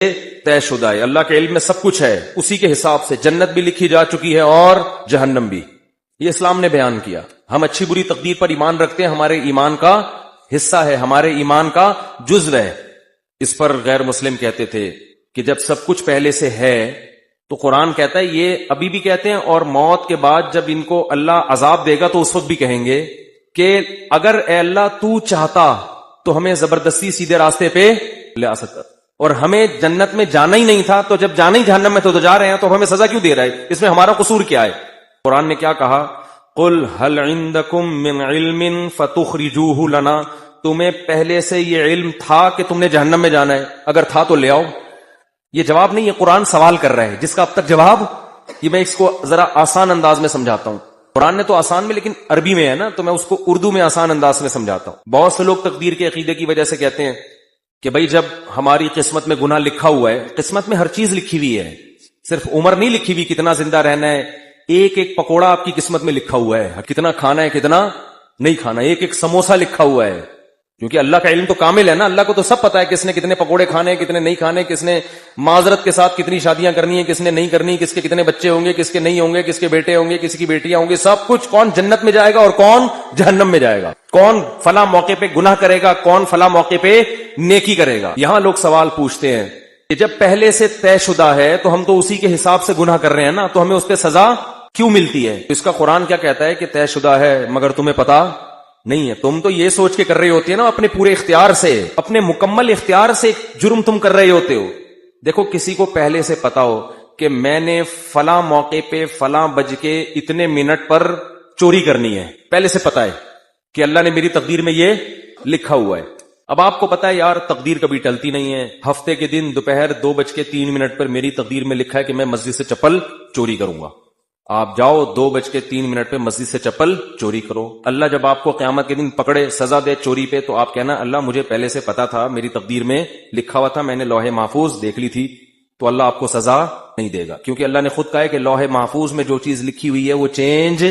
طے شدہ ہے، اللہ کے علم میں سب کچھ ہے، اسی کے حساب سے جنت بھی لکھی جا چکی ہے اور جہنم بھی. یہ اسلام نے بیان کیا. ہم اچھی بری تقدیر پر ایمان رکھتے ہیں، ہمارے ایمان کا حصہ ہے، ہمارے ایمان کا جزو ہے. اس پر غیر مسلم کہتے تھے کہ جب سب کچھ پہلے سے ہے تو قرآن کہتا ہے، یہ ابھی بھی کہتے ہیں، اور موت کے بعد جب ان کو اللہ عذاب دے گا تو اس وقت بھی کہیں گے کہ اگر اے اللہ تو چاہتا تو ہمیں زبردستی سیدھے راستے پہ لے آ سکتا، اور ہمیں جنت میں جانا ہی نہیں تھا، تو جب جانا ہی جہنم میں تو جا رہے ہیں، تو ہمیں سزا کیوں دے رہا ہے؟ اس میں ہمارا قصور کیا ہے؟ قرآن نے کیا کہا؟ قل هل عندکم من علم فتخرجوه لنا، تمہیں پہلے سے یہ علم تھا کہ تم نے جہنم میں جانا ہے؟ اگر تھا تو لے آؤ. یہ جواب نہیں، یہ قرآن سوال کر رہا ہے جس کا اب تک جواب، یہ میں اس کو ذرا آسان انداز میں سمجھاتا ہوں. قرآن نے تو آسان میں، لیکن عربی میں ہے نا، تو میں اس کو اردو میں آسان انداز میں سمجھاتا ہوں. بہت سے لوگ تقدیر کے عقیدے کی وجہ سے کہتے ہیں کہ بھئی جب ہماری قسمت میں گناہ لکھا ہوا ہے، قسمت میں ہر چیز لکھی ہوئی ہے، صرف عمر نہیں لکھی ہوئی، کتنا زندہ رہنا ہے، ایک ایک پکوڑا آپ کی قسمت میں لکھا ہوا ہے، کتنا کھانا ہے کتنا نہیں کھانا، ایک ایک سموسہ لکھا ہوا ہے. کیونکہ اللہ کا علم تو کامل ہے نا، اللہ کو تو سب پتا ہے کس نے کتنے پکوڑے کھانے، کتنے نہیں کھانے، کس نے معذرت کے ساتھ کتنی شادیاں کرنی ہیں، کس نے نہیں کرنی، کس کے کتنے بچے ہوں گے، کس کے نہیں ہوں گے، کس کے بیٹے ہوں گے، کس کی بیٹیاں ہوں گے، سب کچھ. کون جنت میں جائے گا اور کون جہنم میں جائے گا، کون فلاں موقع پہ گناہ کرے گا، کون فلاں موقع پہ نیکی کرے گا. یہاں لوگ سوال پوچھتے ہیں کہ جب پہلے سے طے شدہ ہے تو ہم تو اسی کے حساب سے گناہ کر رہے ہیں نا، تو ہمیں اس پہ سزا کیوں ملتی ہے؟ اس کا قرآن کیا کہتا ہے کہ طے شدہ ہے مگر تمہیں پتا نہیں ہے. تم تو یہ سوچ کے کر رہے ہوتے ہیں نا، اپنے پورے اختیار سے، اپنے مکمل اختیار سے جرم تم کر رہے ہوتے ہو. دیکھو کسی کو پہلے سے پتا ہو کہ میں نے فلاں موقع پہ فلاں بج کے اتنے منٹ پر چوری کرنی ہے، پہلے سے پتا ہے کہ اللہ نے میری تقدیر میں یہ لکھا ہوا ہے. اب آپ کو پتا ہے یار تقدیر کبھی ٹلتی نہیں ہے، ہفتے کے دن دوپہر 2:03 پر میری تقدیر میں لکھا ہے کہ میں مسجد سے چپل چوری کروں گا. آپ جاؤ 2:03 پہ مسجد سے چپل چوری کرو. اللہ جب آپ کو قیامت کے دن پکڑے، سزا دے چوری پہ، تو آپ کہنا اللہ مجھے پہلے سے پتا تھا، میری تقدیر میں لکھا ہوا تھا، میں نے لوح محفوظ دیکھ لی تھی. تو اللہ آپ کو سزا نہیں دے گا، کیونکہ اللہ نے خود کہا ہے کہ لوح محفوظ میں جو چیز لکھی ہوئی ہے وہ چینج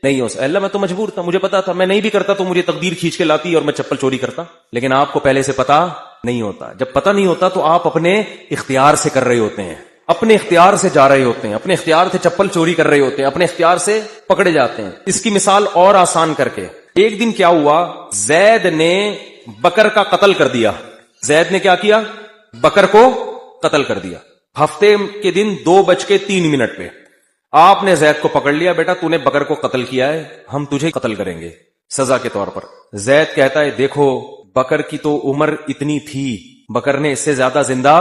نہیں ہو سکتا. اللہ میں تو مجبور تھا، مجھے پتا تھا، میں نہیں بھی کرتا تو مجھے تقدیر کھینچ کے لاتی اور میں چپل چوری کرتا. لیکن آپ کو پہلے سے پتا نہیں ہوتا. جب پتا نہیں ہوتا تو آپ اپنے اختیار سے کر رہے ہوتے ہیں، اپنے اختیار سے جا رہے ہوتے ہیں، اپنے اختیار سے چپل چوری کر رہے ہوتے ہیں، اپنے اختیار سے پکڑے جاتے ہیں. اس کی مثال اور آسان کر کے، ایک دن کیا ہوا، زید نے بکر کا قتل کر دیا. زید نے کیا کیا؟ بکر کو قتل کر دیا. ہفتے کے دن 2:03 پہ آپ نے زید کو پکڑ لیا، بیٹا تو نے بکر کو قتل کیا ہے، ہم تجھے قتل کریں گے سزا کے طور پر. زید کہتا ہے دیکھو بکر کی تو عمر اتنی تھی، بکر نے اس سے زیادہ زندہ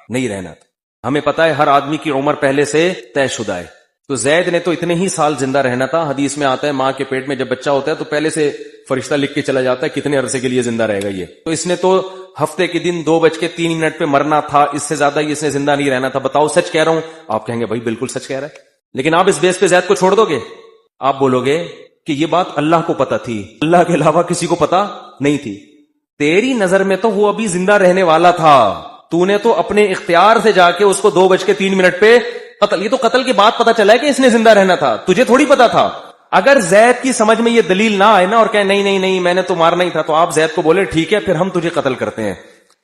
نہیں رہنا تھا. ہمیں پتا ہے ہر آدمی کی عمر پہلے سے طے شدہ ہے، تو زید نے تو اتنے ہی سال زندہ رہنا تھا. حدیث میں آتا ہے ماں کے پیٹ میں جب بچہ ہوتا ہے تو پہلے سے فرشتہ لکھ کے چلا جاتا ہے کتنے عرصے کے لیے زندہ رہے گا یہ. تو اس نے تو ہفتے کے دن 2:03 پہ مرنا تھا، اس سے زیادہ اس نے زندہ نہیں رہنا تھا. بتاؤ سچ کہہ رہا ہوں؟ آپ کہیں گے بھائی بالکل سچ کہہ رہا ہے. لیکن آپ اس بیس پہ زید کو چھوڑ دو گے؟ آپ بولو گے کہ یہ بات اللہ کو پتا تھی، اللہ کے علاوہ کسی کو پتا نہیں تھی. تیری نظر میں تو وہ ابھی زندہ رہنے والا تھا، تو نے تو اپنے اختیار سے جا کے اس کو 2:03 پہ قتل. یہ تو قتل کے بعد پتا چلا ہے کہ اس نے زندہ رہنا تھا، تجھے تھوڑی پتا تھا. اگر زید کی سمجھ میں یہ دلیل نہ آئے نا اور کہے نہیں نہیں نہیں میں نے تو مارنا ہی تھا، تو آپ زید کو بولے ٹھیک ہے پھر ہم تجھے قتل کرتے ہیں.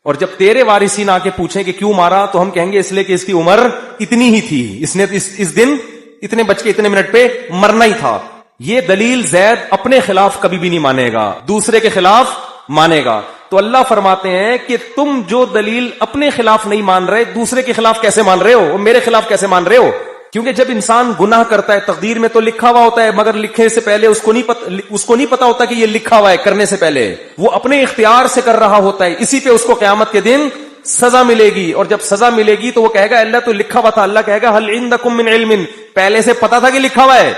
اور جب تیرے وارثین آ کے پوچھیں کہ کیوں مارا، تو ہم کہیں گے اس لیے کہ اس کی عمر اتنی ہی تھی، اس نے اس دن اتنے بج کے اتنے منٹ پہ مرنا ہی تھا. یہ دلیل زید اپنے خلاف کبھی بھی نہیں مانے گا، دوسرے کے خلاف مانے گا. تو اللہ فرماتے ہیں کہ تم جو دلیل اپنے خلاف نہیں مان رہے، دوسرے کے خلاف کیسے مان رہے ہو، اور میرے خلاف کیسے مان رہے ہو؟ کیونکہ جب انسان گناہ کرتا ہے تقدیر میں تو لکھا ہوا ہوتا ہے، مگر لکھنے سے پہلے اس کو نہیں پتا ہوتا کہ یہ لکھا ہوا ہے. کرنے سے پہلے وہ اپنے اختیار سے کر رہا ہوتا ہے، اسی پہ اس کو قیامت کے دن سزا ملے گی. اور جب سزا ملے گی تو وہ کہے گا اللہ تو لکھا ہوا تھا. اللہ کہے گا هل عندکم من علم، پہلے سے پتا تھا کہ لکھا ہوا ہے.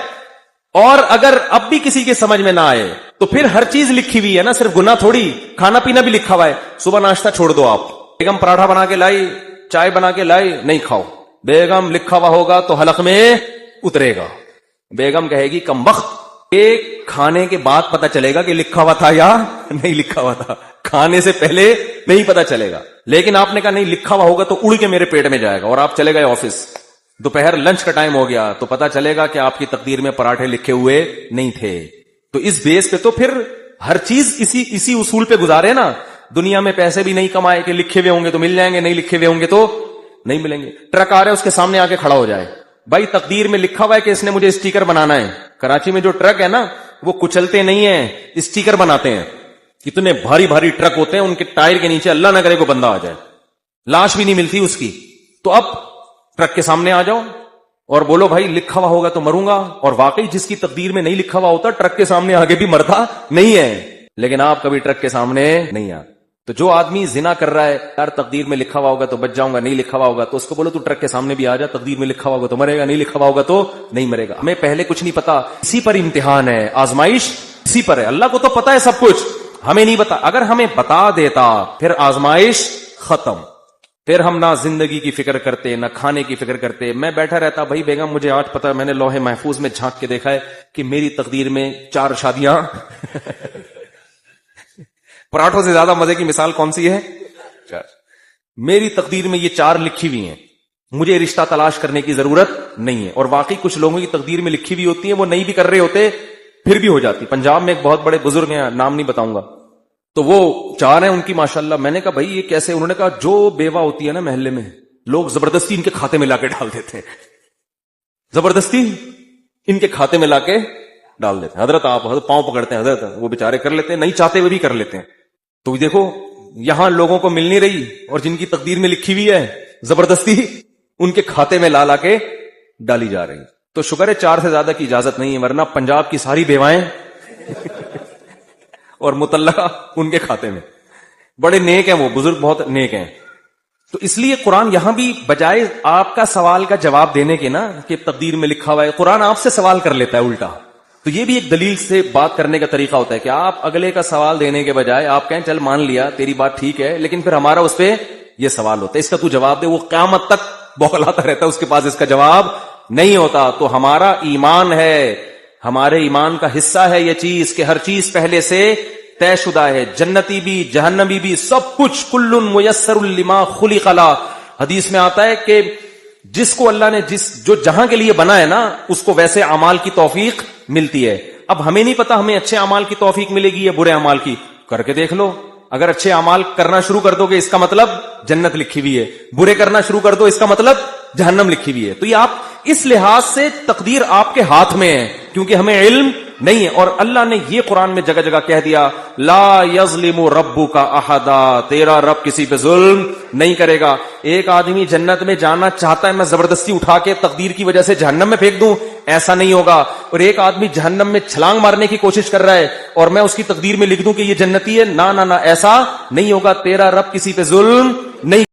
اور اگر اب بھی کسی کے سمجھ میں نہ آئے تو پھر ہر چیز لکھی ہوئی ہے نا، صرف گناہ تھوڑی، کھانا پینا بھی لکھا ہوا ہے. صبح ناشتہ چھوڑ دو، آپ بیگم پراٹھا بنا کے لائی، چائے بنا کے لائی، نہیں کھاؤ. بیگم لکھا ہوا ہوگا تو حلق میں اترے گا. بیگم کہے گی کم وقت، ایک کھانے کے بعد پتا چلے گا کہ لکھا ہوا تھا یا نہیں لکھا ہوا تھا، کھانے سے پہلے نہیں پتا چلے گا. لیکن آپ نے کہا نہیں لکھا ہوا ہوگا تو اڑ کے میرے پیٹ میں جائے گا، اور آپ چلے گئے آفس، دوپہر لنچ کا ٹائم ہو گیا تو پتا چلے گا کہ آپ کی تقدیر میں پراٹھے لکھے ہوئے نہیں تھے. تو اس بیس پہ تو پھر ہر چیز اسی اصول پہ گزارے نا. دنیا میں پیسے بھی نہیں کمائے کہ لکھے ہوئے ہوں گے تو مل جائیں گے، نہیں لکھے ہوئے ہوں گے تو نہیں ملیں گے. ٹرک آ رہا ہے اس کے سامنے آ کے کھڑا ہو جائے, بھائی تقدیر میں لکھا ہوا ہے کہ اس نے مجھے اسٹیکر بنانا ہے. کراچی میں جو ٹرک ہے نا وہ کچلتے نہیں ہیں, اسٹیکر بناتے ہیں. کتنے بھاری بھاری ٹرک ہوتے ہیں, ان کے ٹائر کے نیچے اللہ نہ کرے کوئی بندہ آ جائے, لاش بھی نہیں ملتی اس کی. تو اب ٹرک کے سامنے آ جاؤ اور بولو بھائی لکھا ہوا ہوگا تو مروں گا. اور واقعی جس کی تقدیر میں نہیں لکھا ہوا ہوتا ٹرک کے سامنے آگے بھی مرتا نہیں ہے. لیکن آپ کبھی ٹرک کے سامنے نہیں آ. تو جو آدمی زنا کر رہا ہے, یار تقدیر میں لکھا ہوا ہوگا تو بچ جاؤں گا, نہیں لکھا ہوا ہوگا تو اس کو بولو تو ٹرک کے سامنے بھی آ جا, تقدیر میں لکھا ہوا ہوگا تو مرے گا, نہیں لکھا ہوا ہوگا تو نہیں مرے گا. ہمیں پہلے کچھ نہیں پتا, اسی پر امتحان ہے, آزمائش اسی پر ہے. اللہ کو تو پتا ہے سب کچھ, ہمیں نہیں پتا. اگر ہمیں بتا دیتا پھر آزمائش ختم, پھر ہم نہ زندگی کی فکر کرتے نہ کھانے کی فکر کرتے. میں بیٹھا رہتا, بھائی بیگم مجھے آج پتا, میں نے لوح محفوظ میں جھانک کے دیکھا ہے کہ میری تقدیر میں 4 شادیاں. پراٹھوں سے زیادہ مزے کی مثال کون سی ہے؟ 4. میری تقدیر میں یہ 4 لکھی ہوئی ہیں, مجھے رشتہ تلاش کرنے کی ضرورت نہیں ہے. اور واقعی کچھ لوگوں کی تقدیر میں لکھی ہوئی ہوتی ہے, وہ نہیں بھی کر رہے ہوتے پھر بھی ہو جاتی. پنجاب میں ایک بہت بڑے بزرگ ہیں, نام نہیں بتاؤں گا, تو وہ 4 ہیں ان کی ماشاءاللہ. میں نے کہا بھائی یہ کیسے؟ انہوں نے کہا جو بیوہ ہوتی ہے نا محلے میں, لوگ زبردستی ان کے کھاتے میں لا کے ڈال دیتے ہیں, زبردستی ان کے کھاتے میں لا کے ڈال دیتے ہیں. حضرت آپ پاؤں پکڑتے ہیں, حضرت وہ بےچارے کر لیتے ہیں, نہیں چاہتے ہوئے بھی کر لیتے ہیں. تو دیکھو یہاں لوگوں کو مل نہیں رہی, اور جن کی تقدیر میں لکھی ہوئی ہے زبردستی ان کے کھاتے میں لا کے ڈالی جا رہی. تو شکر ہے 4 سے زیادہ کی اجازت نہیں ہے, ورنہ پنجاب کی ساری بیوائیں اور متعلقہ ان کے کھاتے میں. بڑے نیک ہیں وہ بزرگ, بہت نیک ہیں. تو اس لیے قرآن یہاں بھی بجائے آپ کا سوال کا جواب دینے کے نا کہ تقدیر میں لکھا ہوا ہے, قرآن آپ سے سوال کر لیتا ہے الٹا. تو یہ بھی ایک دلیل سے بات کرنے کا طریقہ ہوتا ہے کہ آپ اگلے کا سوال دینے کے بجائے آپ کہیں چل مان لیا تیری بات ٹھیک ہے, لیکن پھر ہمارا اس پہ یہ سوال ہوتا ہے, اس کا تو جواب دے. وہ قیامت تک بوکھلاتا رہتا ہے, اس کے پاس اس کا جواب نہیں ہوتا. تو ہمارا ایمان ہے, ہمارے ایمان کا حصہ ہے یہ چیز کہ ہر چیز پہلے سے طے شدہ ہے, جنتی بھی جہنمی بھی سب کچھ. کل میسر لما خلق له. حدیث میں آتا ہے کہ جس کو اللہ نے جو جہاں کے لیے بنا ہے نا اس کو ویسے اعمال کی توفیق ملتی ہے. اب ہمیں نہیں پتا ہمیں اچھے اعمال کی توفیق ملے گی یا برے اعمال کی, کر کے دیکھ لو. اگر اچھے اعمال کرنا شروع کر دو گے اس کا مطلب جنت لکھی ہوئی ہے, برے کرنا شروع کر دو اس کا مطلب جہنم لکھی ہوئی ہے. تو یہ آپ اس لحاظ سے تقدیر آپ کے ہاتھ میں ہے کیونکہ ہمیں علم نہیں ہے. اور اللہ نے یہ قرآن میں جگہ جگہ کہہ دیا لا یظلم ربک احدا, تیرا رب کسی پہ ظلم نہیں کرے گا. ایک آدمی جنت میں جانا چاہتا ہے, میں زبردستی اٹھا کے تقدیر کی وجہ سے جہنم میں پھینک دوں, ایسا نہیں ہوگا. اور ایک آدمی جہنم میں چھلانگ مارنے کی کوشش کر رہا ہے اور میں اس کی تقدیر میں لکھ دوں کہ یہ جنتی ہے, نہ نہ نہ, ایسا نہیں ہوگا. تیرا رب کسی پہ ظلم نہیں